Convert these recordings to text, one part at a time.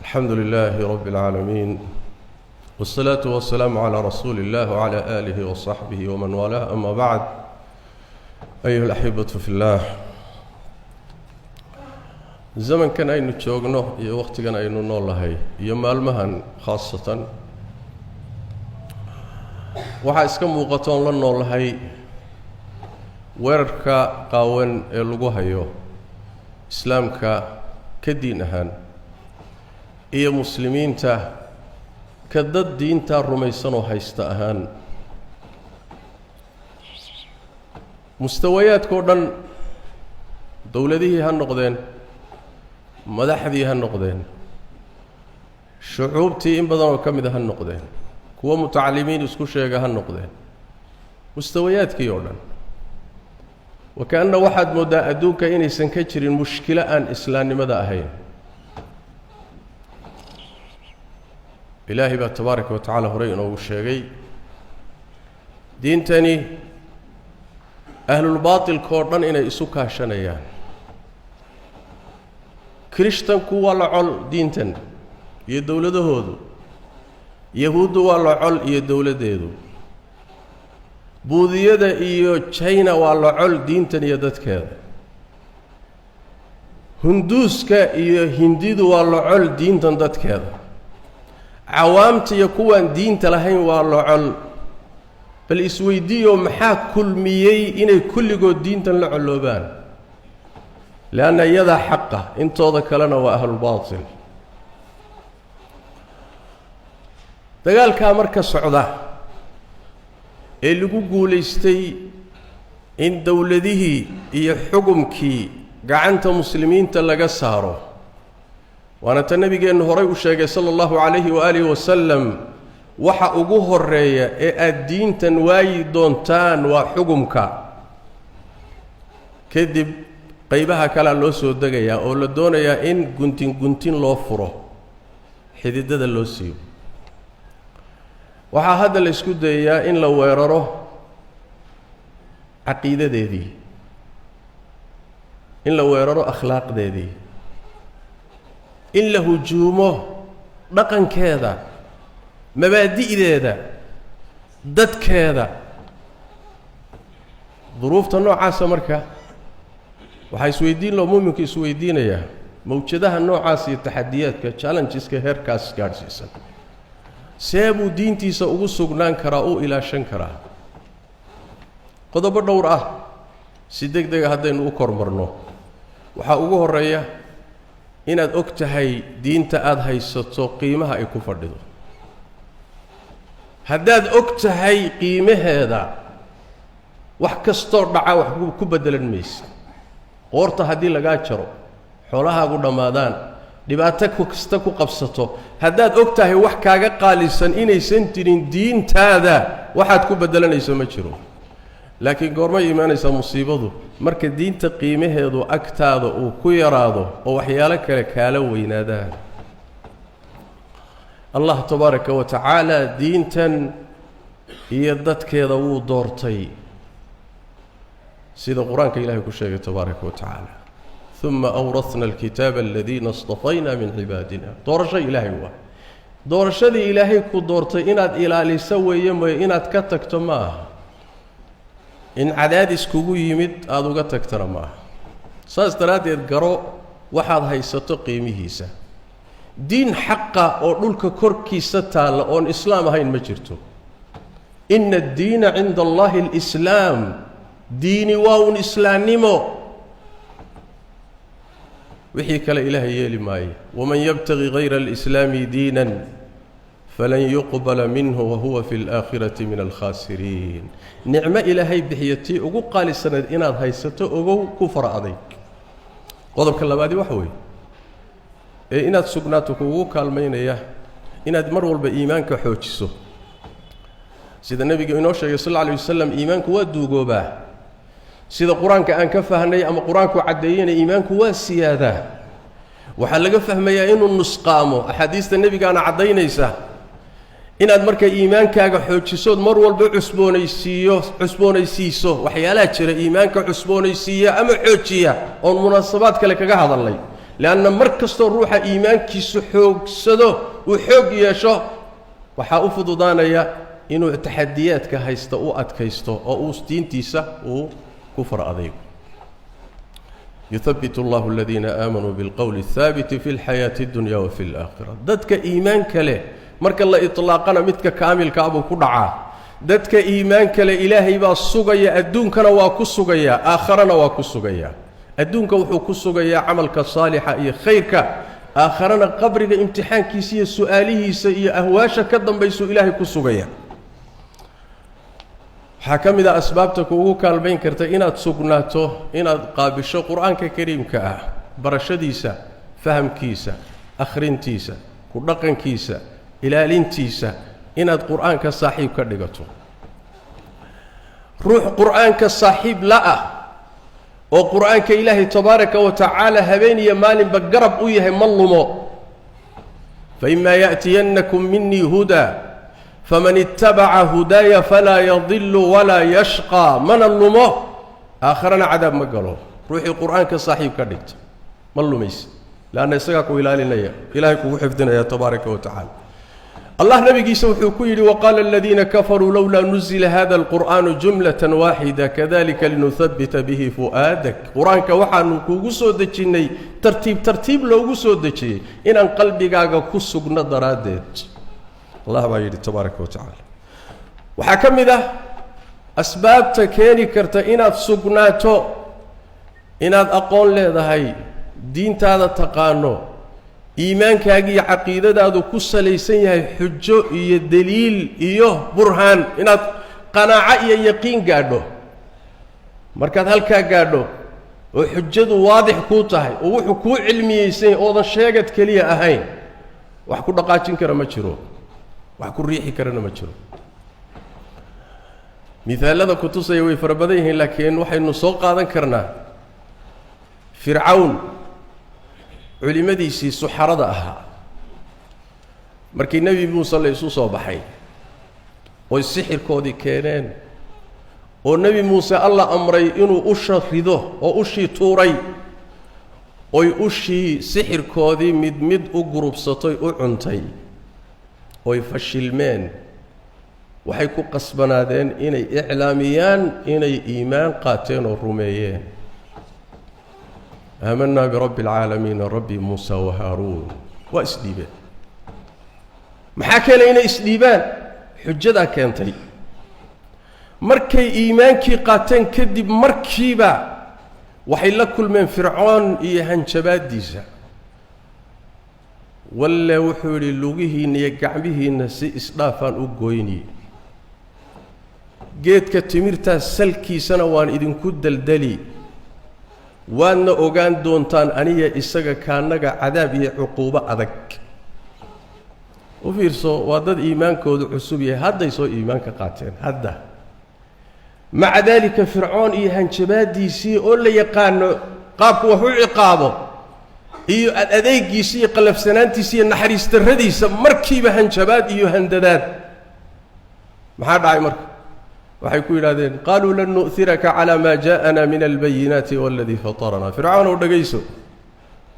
الحمد لله رب العالمين، والصلاة والسلام على رسول الله وعلى آله وصحبه ومن والاه، أما بعد. أيها الأحبة في الله، زمن كان أين نجوغنه iyo waqtigan aynu noolahay iyo maalmahan khaasatan waxa iska muuqato la noolahay weerarka qaawan ee lagu hayo islaamka ka diin ahaan iyo muslimiinta ka dad diinta rumaysan oo haysta ahaan mustawayaadkoo dhan dawladihii ha noqdeen madaxdii ha noqdeen shucuubtii in badan oo ka mid ah noqdeen kuwa mutacallimiin isku sheega ha noqdeen mustawayaadkii oo dhan وكأن واحد مودا أدوك إني سنكتشر المشكلة أن إسلام ماذا أهين إلهي بقى تبارك وتعالى هرين أو الشيء دين تاني أهل الباطل كورن إن يسوكها شنيان كريستان كو ولا عل دين تاني يدولة هودو يهود ولا عل يدولة ديدو buudiyada iyo China waa la col diintan iyo dadkeeda hunduuska iyo hindidu waa la col diintan dadkeeda awaamta iyo kuwan diinta lahayn waa la col bal isweydiyo maxaa kulmiyay inay kulligood diintan la coloobaan laana yada xaqa intooda kalena waa ahlul baatil dagaalka marka socda ee lagu guuleystay in dawladihii iyo xukumkii gacanta muslimiinta laga saaro waana tan nabigeenu horay u sheegay sallallahu alayhi wa alihi wasallam waxa ugu horeeya ee aad diintan waayi doontaan waa xukumka kadib qaybaha kala loo soo dagayaa oo la doonayaa in guntin loo furo xididada loo siiyo waxa hadda la isku dayaa in la weeraro aqiidadeedii in la weeraro akhlaaqdeedii in la hujuumo dhaqankeeda mabaadi'deeda dadkeeda duruufta noocaas marka waxa isweydiin loo muuminka isweydiinaya mawjadaha noocaas iyo taxadiyaadka challengeska heerkaas gaarsiisan seebuu diintiisa ugu sugnaan karaa oo ilaashan karaa qodobo dhowr ah si degdeg ah hadaynu u kormarno waxa ugu horeeya inaad og tahay diinta aad haysato qiimaha ay ku fadhido haddaad og tahay qiimaheeda wax kastoo dhaca wax ku bedelan maysid qoorta haddii lagaa jaro xoolahaagu dhammaadaan dhibaato kasta ku qabsato haddaad og tahay wax kaaga qaalisan inaysan tirin diintaada waxaad ku bedelanayso ma jiro laakiin goorma iimaanaysa musiibadu marka diinta qiimaheedu agtaada uu ku yaraado oo waxyaalo kale kaala weynaadaan Allah tabaaraka wa ta'ala diintan iyo dadkeeda wuu doortay sida quraanka Ilaahay ku sheegay tabaaraka wa ta'ala ثم أورثنا الكتاب الذين اصطفينا من عبادنا دورشة إلهي هو دورشة إلهي كدورت إناد إلى لسوي يم إناد كتكت معه إن عداد سكوجو يمد أدو كتكت معه سأستراد يتجرأ واحد هيستقي مهيسة دين حقه أو نلك كركي ستال أو إسلام هاي المجرته إن الدين عند الله الإسلام ديني واون إسلاميمو وحي كلا إلهي يلي ماي ومن يبتغي غير الإسلام دينا فلن يقبل منه وهو في الآخرة من الخاسرين نعمة إلهي بحياتي أقول قال السنة إناد هايسته أقول كفر عليك قضب كلا بادي وحوي إناد سقناتك أقول كالمين إياه إناد مرول بإيمانك حوجسه سيد النبي صلى الله عليه وسلم إيمانك ودو قباه sida quraanka aan ka fahnay ama quraanku cadeeyay iimaanku waa siyaada waxa laga fahmayaa inuu nusqaamo ahadiista nabiga aan cadeynaysa inaad marka iimaankaaga xoojiso mar walba cusboonaysiiso waxyaalaha jira iimaanka cusboonaysiiya ama xoojiya oo munaasabaad kale kaga hadalay لأن مركز روح إيمانك سحوق سدو وحوق يشو وحاوفض دانيا إنه التحديات كهيستو أتكيستو أو دين تيسا وكفر أذيب يثبت الله الذين آمنوا بالقول الثابت في الحياة الدنيا وفي الآخرة ددك إيمانك له مرك الله إطلاقنا متك كامل كابو كدعا ددك إيمانك له إلهي با السقيا الدون كان واكو السقيا آخرنا واكو السقيا الدون كوحو السقيا عملك صالح إيه خيرك آخرنا قبرك امتحان كيسية سؤاله سيئة أهواشا كدن بيسو إلهي كسقيا حكم إذا أسبابتك وكال بين كرتا إنا تسقناته إنا قابشو قرآن كريم كأه برشديسة فهم كيسة أخرين تيسة كردقن كيسة إلالين تيسة إنا القرآن كصاحب كردقته روح قرآن كصاحب لا وقرآن كإله تبارك وتعالى هبيني مال بقرب أيه ملمو فإما يأتينكم مني هدى فمن اتبع هدايا فلا يضل ولا يشقى من اللمو آخرنا عذاب مقالو روحي القرآن كصاحب كردقت ملميس لأن يسقاكم إلهي كو حفظنا يا تبارك وتعالى الله نبي سوحي كيري وقال الذين كفروا لولا نزل هذا القرآن جملة واحدة كذلك لنثبت به فؤادك قرآن كوحان كوغسو دجيني ترتيب لو غسو دجي إن قلبيغا كسوغ نظرات الله ما يريد تبارك وتعالى وحكم ذا أسباب تكيني كرتا إن سقناتو إن أقول له هاي دين تاذا تقانو إيمانكاغي عقيدتاadu ku salaysan yahay xujo iyo daliil iyo burhaan inaad qanaaco iyo yaqiin gaadho markaad halka gaadho oo xujadu waadix ku tahay oo wuxuu ku cilmiyeysan oo sheegad kaliya ahayn wax ku dhaqaajin kara ma jiro wax ku riixi karana ma jiro midaalada ku tusay way farabadan yihiin laakiin waxaynu soo qaadan karnaa fircawn culimadiisii suxarada ahaa markii nabi muuse la isu soo baxay oo sixirkoodii keeneen oo nabi muuse alla amray inuu usha rido oo ushii tuuray oo ushii sixirkoodii mid u gurubsatay u cuntay oo fashilmeen waxay ku qasbanaadeen inay iclaamiyaan inay iimaan qaateen oo rumeeyeen آمنا برب العالمين رب موسى وهارون وإسليبان محاكي لنا إسليبان حجة كانتي مركي إيمانكي قاتين كدب مركيبا وحي كل من فرعون إيهان شباد ديسا ولا وحولي اللغيه يقع به نسي إسلافان أقويني جيت كتميرتا سلكي سنوان إذن كد الدلي وأن أوغان دونتان أنية إساقا كاننغا عذابي عقوبة أذك وفيرسو وادد إيمانك ودو حسوبيه هذا يسو إيمانك قاتين هذا مع ذلك فرعون إيهان شبادي سي أولا يقانو قابك وحو عقابه إيو الأذيقي سي قلف سنانتي سي النحري استردي مركيبه هنشباد إيو هندداد محاد عاي مركب وحيكون هذين قالوا لن نؤثرك على ما جاءنا من البينات والذي فطرنا فرعون ودقيسو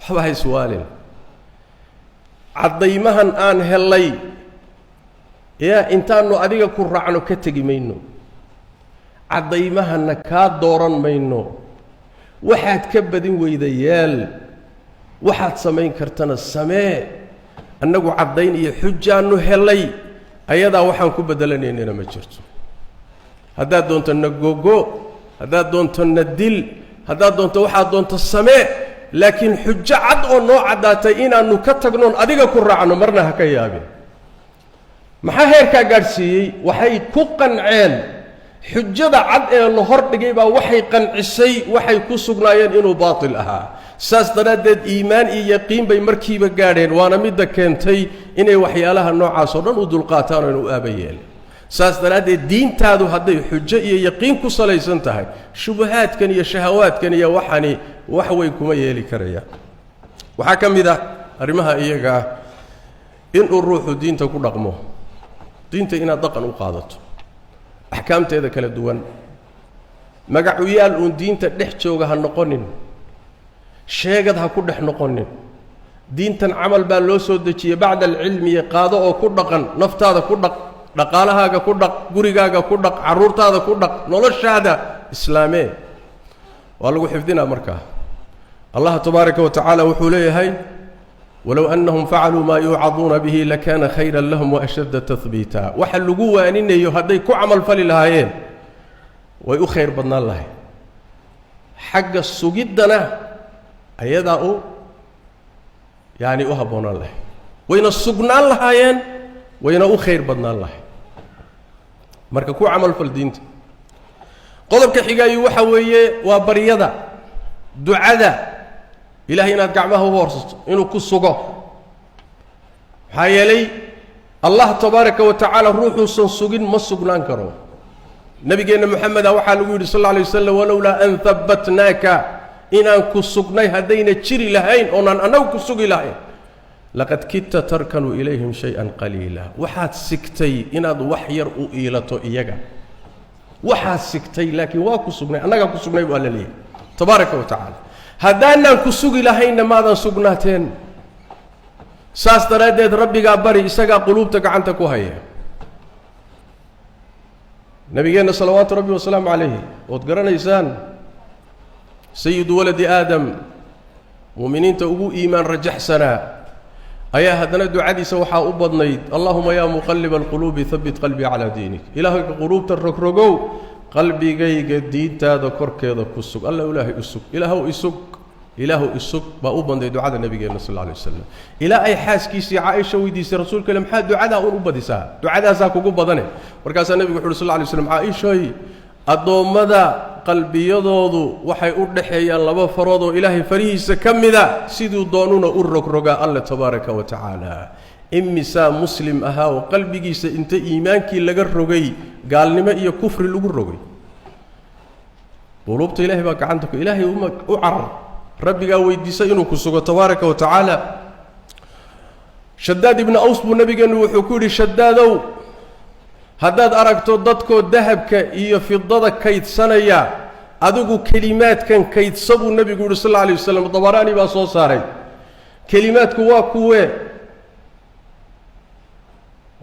حبا سؤال عضيمها الآن هلي يا إنتانو أديك كرعنو كتجي مينو عضيمها نكاد دورا مينو واحد كبدين ويديال واحد سمين كرتنا السماء أنه عضين يحجى أنه هلي أيضا وحن كبدلني إننا ما جرتو هذا دونت النجوجو هذا دونت الندل هذا دونت واحد دونت السماء لكن حجة عد أو نوع عداتين أنه كتجنون أديك كرعنو مرنا هكيابي محاهر كجرسي وحي كوقن عين حجة عد إنه هرب جيبا وحي قنعسي وحي كوسقناين إنه باطل أها ساس تردد إيمان يقين بمركيبة جارين وأنا مدة كنتي إني وحي لها النوع عصرنا ودول قاتان إنه أبيال ساس تردد دين تادو هذا حجة يقين كوصلي سنتهاي شبهات كان يا شهوات كان يا وحني وحويكم يلي كريا وحكم إذا رمها إيجا إن الروح دين تكون رقمه دين تينا دقن وقادته أحكام تيذا كالدوان مقعويال أن دين تدحجوغا هالنقونين sheegad ha ku dhex noqonin diintan camal baa loo soo dejiyay bacda alcilmi qaado oo ku dhaqan naftaada ku dhaq dhaqaalahaaga ku dhaq gurigaaga ku dhaq caruurtaada ku dhaq noloshaada islaamee waa lagu xifdinaa markaa allah tabaaraka wa tacaala wuxuu leeyahay walow annahum facaluu maa yuucaduuna bihi lakaana khayran lahum waashadda tahbiita waxa lagu waaninayo hadday ku camal fali lahaayeen way u khayr badnaan lahay xagga sugiddana ayadaa u habboonaan lahay wayna sugnaan lahaayeen wayna u khayr badnaan lahay marka ku camal fal diinta qodobka xigaayu waxa weeye waa baryada ducada ilaahay inaad gacmaha u hoorsato inuu ku sugo maxaa yeelay allah tabaaraka wa tacaala ruuxuusan sugin ma sugnaan karo nabigeenna moxameda waxaa lagu yidhi sal alla alay wasalam walowlaa an habbatnaaka inaan ku sugnay haddayna jiri lahayn oonaan annagu ku sugi lahayn laqad kidta tarkanuu ilayhim shay-an qaliila waxaad sigtay inaad wax yar u iilato iyaga waxaad sigtay laakiin waa ku sugnay annagaa ku sugnay buu alla leeyahay tabaaraka wa tacaala haddaanaan ku sugi lahaynna maadan sugnaateen saas daraaddeed rabbigaa bari isagaa quluubta gacanta ku haya nabigeenna salawaatu rabbi wasalaamu calayhi ood garanaysaan sayidu waladi aadam mu'miniinta ugu iimaan rajaxsanaa ayaa haddana ducadiisa waxaa u badnayd allahuma yaa muqalliba alquluubi habbit qalbii calaa diinik ilaahayka quluubta rogrogow qalbigayga diintaada korkeeda ku sug alla ilaahay isug ilaahu isug baa u banday ducada nabigeenna sal alla alay wasalam ilaa ay xaaskiisii caaisha weydiisay rasuulka ile maxaa ducadaa un u badisaa ducadaasaa kugu badane markaasaa nebigu wuxu uhi sal alla alay slam caaishoy addoommada qalbiyadoodu waxay u dhaxeeyaan laba farood oo ilaahay farihiisa ka mida siduu doonuna u rogrogaa alla tabaaraka wa tacaala imisaa muslim ahaa oo qalbigiisa inta iimaankii laga rogay gaalnimo iyo kufri lagu rogay quluubta ilaahay baa gacanta ku ilaahay u carar rabbigaa weydiisa inuu ku sugo tabaaraka wa tacaala shadaad ibnu aws buu nabigeennu wuxuu ku yidhi shadaadow haddaad aragto dadkoo dahabka iyo fidada kaydsanaya adigu kelimaadkan kaydsa buu nebigu yidhi sal alla alay wasalam dabaraani baa soo saaray kelimaadku waa kuwee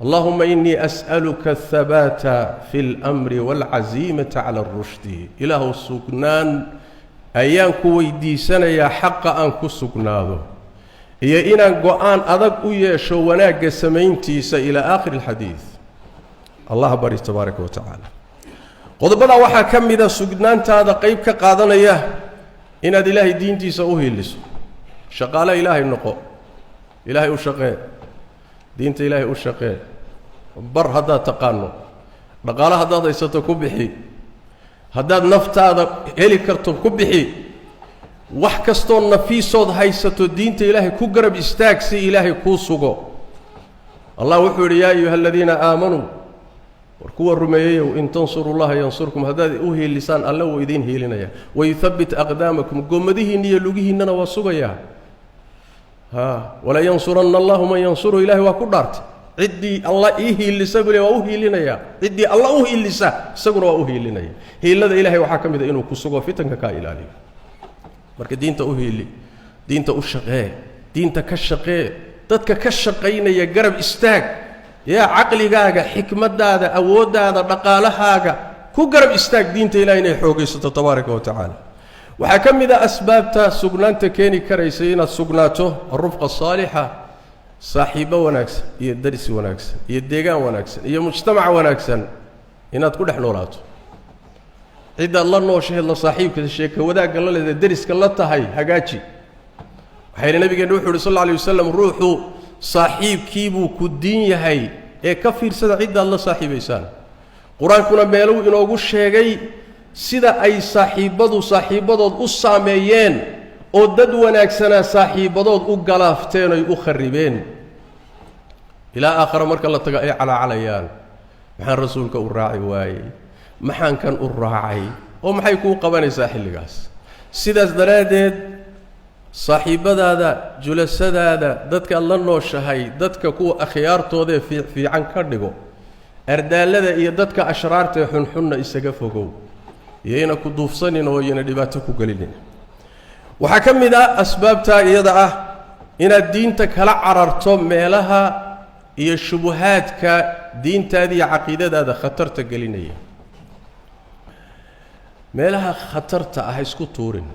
allahuma inii as'aluka athabaata fi اlamri waalcaziimata cala اrushdi ilaahu sugnaan ayaan ku weydiisanayaa xaqa aan ku sugnaado iyo inaan go-aan adag u yeesho wanaagga samayntiisa ilaa aakhiri alxadiid allah bari tabaaraka wa tacaala qodobadaa waxaa ka mida sugnaantaada qayb ka qaadanaya inaad ilaahay diintiisa u hiiliso shaqaale ilaahay noqo ilaahay u shaqee diinta ilaahay u shaqee bar haddaad taqaano dhaqaale haddaad haysato ku bixi haddaad naftaada heli karto ku bixi wax kastoo nafiisood haysato diinta ilaahay ku garab istaag si ilaahay kuu sugo allah wuxuu yidhi yaa ayuha aladiina aamanuu war kuwa rumeeyeyow in tansuru llaha yansurkum haddaad u hiilisaan alle wuu idiin hiilinaya wayuhabbit aqdaamakum gommadihiinna iyo lugihiinnana waa sugayaa wala yansuranna allahu man yansuru ilaahay waa ku dhaartay ciddii alla ii hiilisa bule waa u hiilinayaa ciddii alla u hiilisa isaguna waa u hiilinaya hiilada ilaahay waxaa ka mid a inuu ku sugo fitanka kaa ilaaliyo marka diinta u hiili diinta u shaqee diinta ka shaqee dadka ka shaqaynaya garab istaag yaa caqligaaga xikmadaada awooddaada dhaqaalahaaga ku garab istaag diinta ilahay inay xoogaysato tabaaraka wa tacaala waxaa ka mid a asbaabta sugnaanta keeni karaysa inaad sugnaato arufqa asaalixa saaxiibbo wanaagsan iyo darsi wanaagsan iyo deegaan wanaagsan iyo mujtamac wanaagsan inaad ku dhex noolaato ciddaad la nooshaheed la saaxiibka sheeka wadaagga la leeda deriska la tahay hagaaji waxaa yidhi nabigeenna wuxuu yidhi sal alla alay wasalam ruuxu saaxiibkiibuu ku diin yahay ee ka fiirsada ciddaad la saaxiibaysaan qur-aankuna meeluu inoogu sheegay sida ay saaxiibbadood u saameeyeen oo dad wanaagsanaa saaxiibbadood u galaafteen oy u kharribeen ilaa aakhara marka la tago ay calaacalayaan maxaan rasuulka u raaci waayey maxaan kan u raacay oo maxay kuu qabanaysaa xilligaas sidaas daraaddeed saaxiibbadaada julasadaada dadkaad la nooshahay dadka kuwa akhyaartoodee fiican ka dhigo ardaallada iyo dadka ashraartae xunxunna isaga fogow iyayna ku duufsanin oo iyana dhibaato ku gelinin وحكم إذا أسبابتها إذا إن الدين تكلا عررتم ميلها هي الشبهات كدين تادي عقيدة هذا خطر تقلينية ميلها خطرت أهيسكو تورين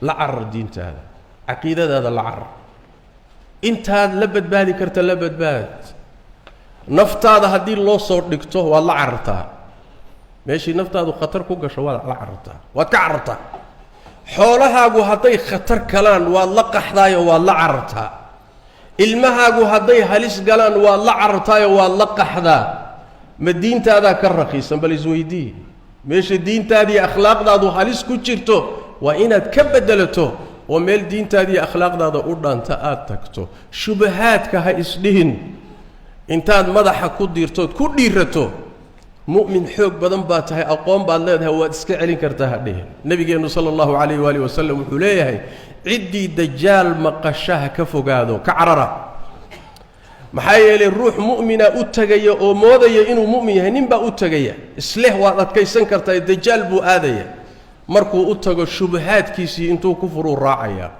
لعر الدين هذا عقيدة هذا لعر انت لبد بالي كرت لبد باد نفط هذا هدي الله صور دكتوه والله عرتها ماشي نفط هذا خطر كوكا شوال الله عرتها وتعرتها حولها جو هدي خطر كلان والله قحضايا والله عرتها المها جو هدي هلس قلان والله عرتها والله قحضا مدين هذا كالرخيص بل زويدي ماشي الدين تادي أخلاق هذا هلس كتشرته وإن تكبدلته وميل دين تادي أخلاق هذا أردان تأتكتو شبهات كها إسلهن إنتان مدح كديرتو مؤمن حوق بدن باتها أقوم بالله هو اسكعلين كرتها دين النبي صلى الله عليه وآله وسلم حليه عدي دجال مقشاه كفوقادو كعررة محايا الروح مؤمنة أتغيى أو موضي إنه مؤمن هنبا أتغيى إسله وقت كيسن كرتها الدجال بو آذية مركو أتغى الشبهات كيسي انتو كفروا الراعية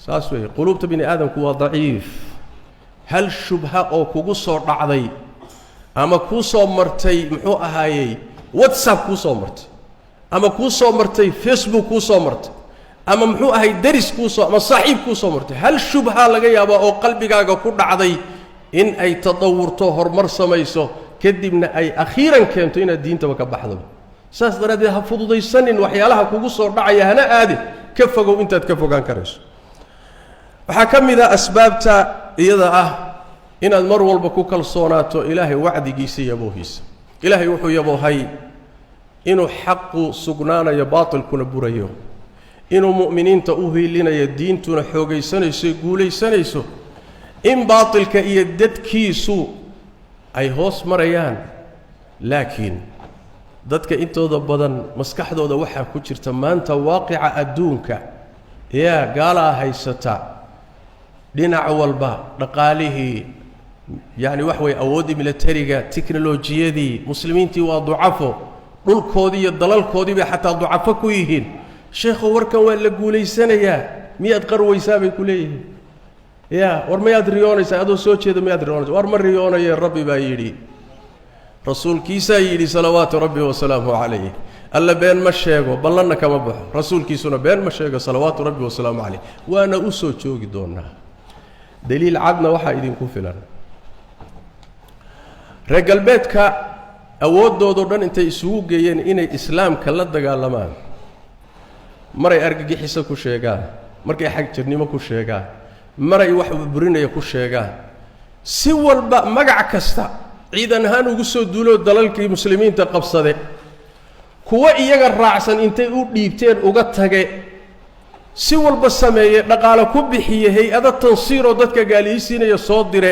ساسوي قلوب بني آدم كوا ضعيف هل شبهة أو كوصور رعضي أما كوصور مرتي محو أهايي واتساب كوصور مرتي أما كوصور مرتي فيسبوك كوصور مرتي أما محو أهاي درس كوصور أما صاحب كوصور مرتي هل شبهة لغاية أو قلبي قاقا كود عضي إن أي تطورتو هرمر سميسو كدبنا أي أخيرا كنتو إن الدين توقع بحضب ساس درادها فضوضي سنين وحيالها كوصور رعية هنا آدي كفقوا انت تكفقوا عن كرش وحكم إذا أسبابتا إذا إن المرء والبكوك الصوناتو إلهي وعد جيسي يبوهيس إلهي وحو يبوهي إنه حق سقنانا يباطل كنا بريو إنه مؤمنين تأوهي لنا يدين تنحوغي سنيسو يقولي سنيسو إن باطل كإيدد كيسو أي هوس مريان لكن dadka intooda badan maskaxdooda waxa ku jirta maanta waaqica adduunka gaala haysata dhinac walba dhaqaalihi yani wax way awoodi militariga teknolojiyadii muslimiintii waa ducafo dhulkoodii iyo dalalkoodii bay xataa ducafo ku yihiin sheekhu warkan waa la guuleysanayaa miyaad qarwaysaa bay ku leeyihiin war miyaad riyoonaysaa adoo soo jeeda miyaad riyoonaysaa war ma riyoonayee rabbi baa yidhi رسول كيسا يدي صلوات ربي وسلامه عليه ألا بين مشيغو بلنا كما بحو رسول كيسونا بين مشيغو صلوات ربي وسلامه عليه وانا أسو تشوقي دونا دليل عدنا وحا إذن كوفلان رجال بيتك أود دودان انت يسوق جيين إن الإسلام كلا دقالمان مرة أرجع حسا كوشيغا مرة حاج ترنيما كوشيغا مرة يوحب برينا يكوشيغا سوى الباء مقع كستا ciidan ahaan ugu soo duulo dalalkii muslimiinta qabsaday kuwa iyaga raacsan intay u dhiibteen uga tage si walba sameeyay dhaqaale ku bixiyay hay'ada tansiiro dadka gaaliysiinaya soo dire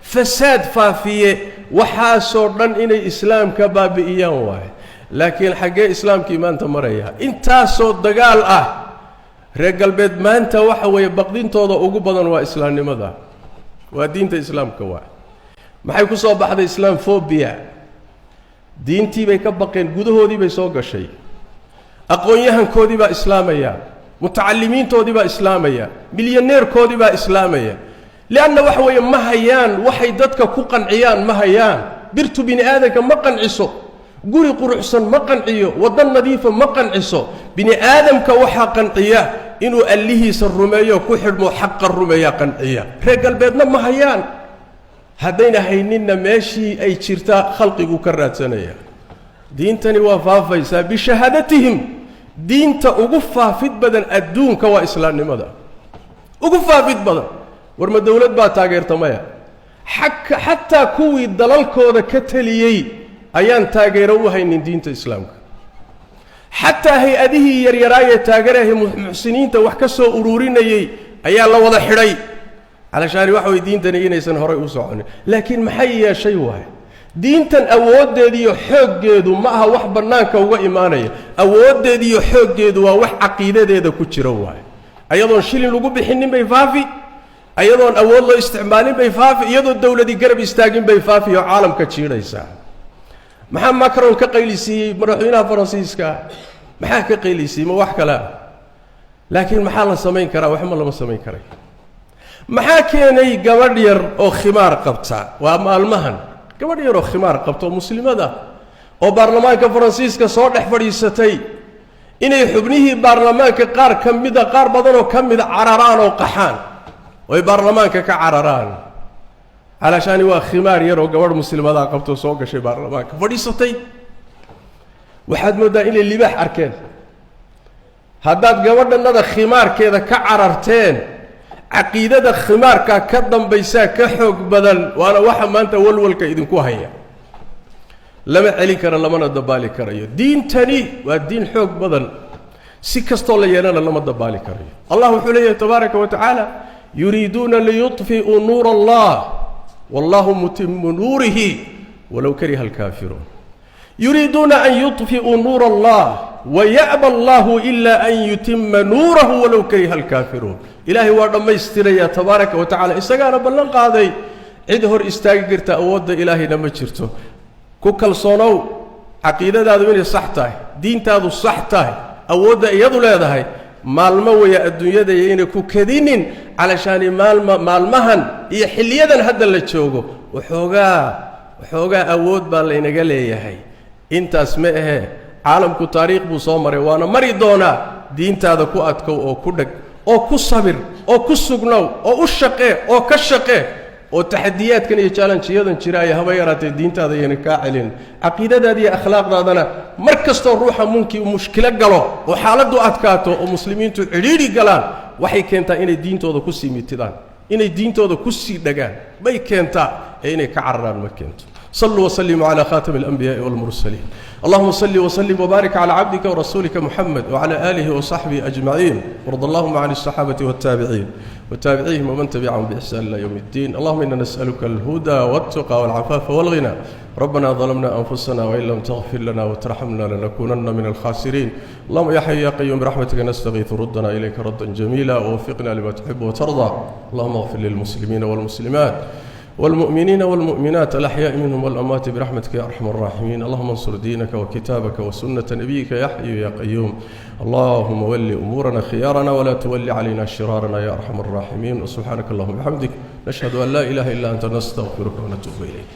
fasaad faafiye waxa soo dhan inay islaamka baabi'iyaan waay laakiin xagee islaamkii maanta maraya inta soo dagaal ah reer galbeed maanta waxa way baqdintooda ugu badan waa islaamnimada waa diinta islaamka waa maxay ku soo baxday islaam phobia diintii bay ka baqeen gudahoodii bay soo gashay aqoon-yahankoodii baa islaamaya mutacallimiintoodii baa islaamaya milyaneerkoodii baa islaamaya laana wax weeye ma hayaan waxay dadka ku qanciyaan ma hayaan birtu bini aadanka ma qanciso guri quruxsan ma qanciyo wadan nadiifa ma qanciso bini aadamka waxa qanciya inuu allihiisa rumeeyo ku xidhmo xaq rumeeya qanciya reer galbeedna ma hayaan haddayna haynina meeshii ay jirta khalqigu ka raadsanaya diintani waa faafaysaa bishahadatihim diinta ugu faafid badan adduunka waa islaamnimada ugu faafid badan war ma dawlad baa taageertamaya xataa kuwii dalalkooda ka taliyey ayaan taageero u haynin diinta islaamka xataa hay-adihii yaryaraayee taageerahay muxsiniinta wax ka soo ururinayay ayaa la wada xidhay علشان واحد دينتنا ينسن هراء وصعني لكن محيا شيء واحد دينتن أود ذي حق جدو معها واحد برنامج وإيمانية أود ذي حق جدو وواحد عقيدة ذي كتير واحد أيضا شيل الوجوب بحنين بيفافي أيضا أول الله استعمالين بيفافي أيضا الدولة دي قرب يستاجين بيفافي عالم كتير يسا محمد ماكرون كقيلسي مرحينا فرنسيسكا محاك كقيلسي ما واحد كلام لكن محل سمين كرا وحمل ما سمين كرا محاكيني قبردير أو خمار قبطة وأما المهن قبردير أو خمار قبطة مسلم هذا أو برلمان كفرنسيس كصور حفريستي إنه يحبنيه برلمان كقار كم مدة قار بدن وكم مدة عرران وقحان وبرلمان كعرران علشان هو خمار يرو قبر مسلم هذا قبطة صوق شيء برلمان كفريستي وحد مدة إلى اللي بح أركان هذا قبرنا هذا خمار كذا كعررتين عقيدة الخمار كقدم بيسا كحوق بدل وأنا واحد ما أنت ولول كإذن كوهية لما عليك أنا لما ندبالي كريه دين تاني والدين حوق بدل سكستول ينال لما ندبالي كريه الله حليه تبارك وتعالى يريدون ليطفئوا نور الله والله متم نوره ولو كره الكافرون يريدون أن يطفئوا نور الله ويأبى الله إلا أن يتم نوره ولو كره الكافرون إلهي ورما يستريا تبارك وتعالى استغانا بلن قادي عيد هور استاغرت اود إلهي لما جرتو كوكل صونو عقيده هذا من صحته دينتادو صحته اود يدو لهدهي مالما ويا الدنيا يين كو كدينين علشان مالمهن iyo xiliyadan hadda la joogo waxoogaa awood baa la inaga leeyahay intaas ma ahe caalamku taariikh buu soo maray waana mari doona diintaada ku adkow oo ku dhag oo ku sabir oo ku sugnow oo u shaqee oo ka shaqee oo taxadiyaadkan iyo challenge-yadan jiraay haba yaraatay diintaada yana ka celin aqeedadaada iyo akhlaaqdaadana markasto ruuxa munki mushkila galo oo xaaladu adkaato oo muslimiintu xiriiri galaan waxay keentaa inay diintooda ku siimitidaan inay diintooda ku sii dhagaan bay keentaa inay ka cararaan ma keento صلوا وسلموا على خاتم الأنبياء والمرسلين اللهم صل وسلم وبارك على عبدك ورسولك محمد وعلى آله وصحبه أجمعين وارض اللهم عن الصحابة والتابعين وتابعيهم ومن تبعهم بإحسان إلى يوم الدين اللهم إنا نسألك الهدى والتقى والعفاف والغنى ربنا ظلمنا أنفسنا وإن لم تغفر لنا وترحمنا لنكونن من الخاسرين اللهم يا حي يا قيوم برحمتك نستغيث ردنا إليك ردا جميلا ووفقنا لما تحب وترضى اللهم اغفر للمسلمين والمسلمات والمؤمنين والمؤمنات الأحياء منهم والأموات برحمتك يا أرحم الراحمين اللهم انصر دينك وكتابك وسنة نبيك يا حي يا قيوم اللهم ول أمورنا خيارنا ولا تول علينا شرارنا يا أرحم الراحمين وسبحانك اللهم وبحمدك نشهد أن لا إله إلا أنت نستغفرك ونتوب إليك